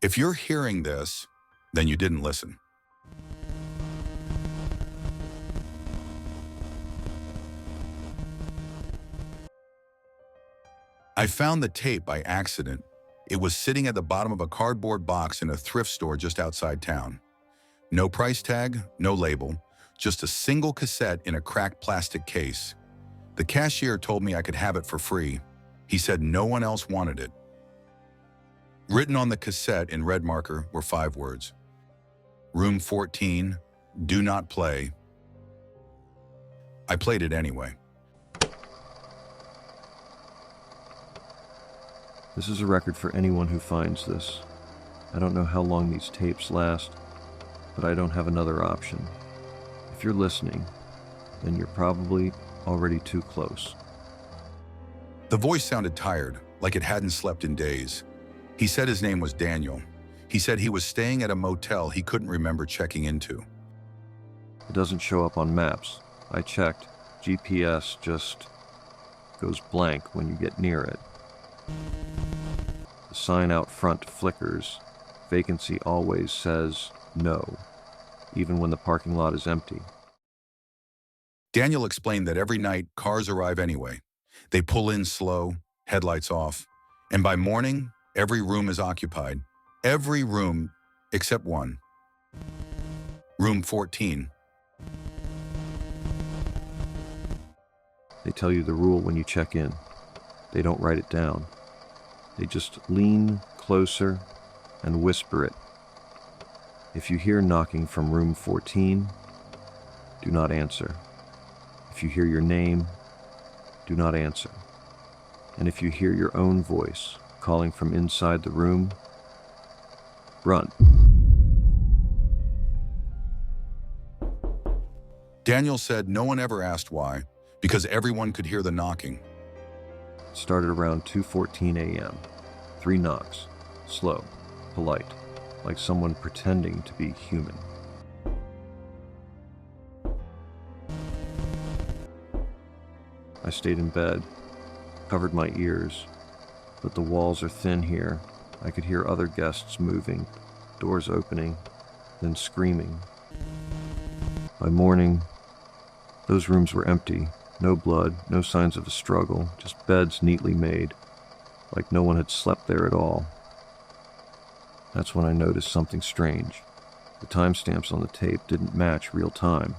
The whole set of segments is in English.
If you're hearing this, then you didn't listen. I found the tape by accident. It was sitting at the bottom of a cardboard box in a thrift store just outside town. No price tag, no label, just a single cassette in a cracked plastic case. The cashier told me I could have it for free. He said no one else wanted it. Written on the cassette in red marker were 5 words. Room 14, do not play. I played it anyway. This is a record for anyone who finds this. I don't know how long these tapes last, but I don't have another option. If you're listening, then you're probably already too close. The voice sounded tired, like it hadn't slept in days. He said his name was Daniel. He said he was staying at a motel he couldn't remember checking into. It doesn't show up on maps. I checked. GPS just goes blank when you get near it. The sign out front flickers. Vacancy always says no, even when the parking lot is empty. Daniel explained that every night cars arrive anyway. They pull in slow, headlights off, and by morning, every room is occupied. Every room except one. Room 14. They tell you the rule when you check in. They don't write it down. They just lean closer and whisper it. If you hear knocking from room 14, do not answer. If you hear your name, do not answer. And if you hear your own voice calling from inside the room, run. Daniel said no one ever asked why, because everyone could hear the knocking. It started around 2:14 a.m. 3 knocks, slow, polite, like someone pretending to be human. I stayed in bed, covered my ears, but the walls are thin here. I could hear other guests moving, doors opening, then screaming. By morning, those rooms were empty. No blood, no signs of a struggle, just beds neatly made, like no one had slept there at all. That's when I noticed something strange. The timestamps on the tape didn't match real time.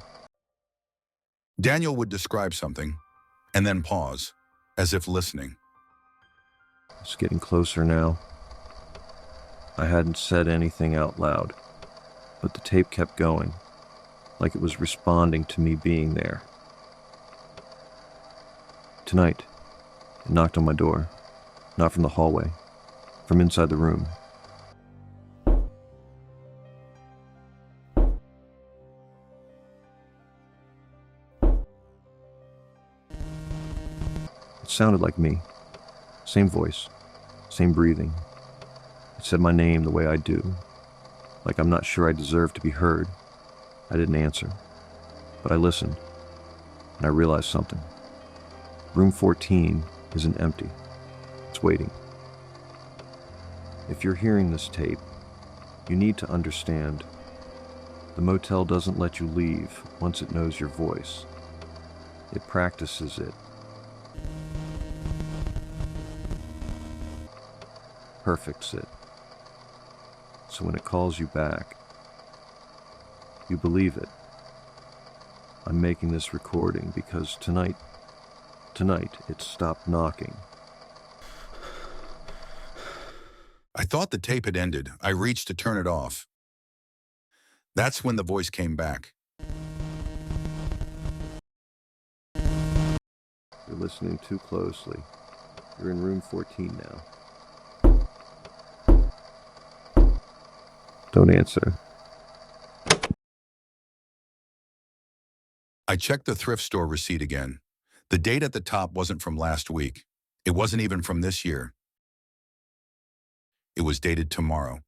Daniel would describe something, and then pause, as if listening. It's getting closer now. I hadn't said anything out loud, but the tape kept going, like it was responding to me being there. Tonight, it knocked on my door, not from the hallway, from inside the room. It sounded like me. Same voice, same breathing. It said my name the way I do, like I'm not sure I deserve to be heard. I didn't answer, but I listened, and I realized something. Room 14 isn't empty. It's waiting. If you're hearing this tape, you need to understand the motel doesn't let you leave once it knows your voice. It practices it. Perfects it. So when it calls you back, you believe it. I'm making this recording because tonight it stopped knocking. I thought the tape had ended. I reached to turn it off. That's when the voice came back. You're listening too closely. You're in room 14 now. Don't answer. I checked the thrift store receipt again. The date at the top wasn't from last week. It wasn't even from this year. It was dated tomorrow.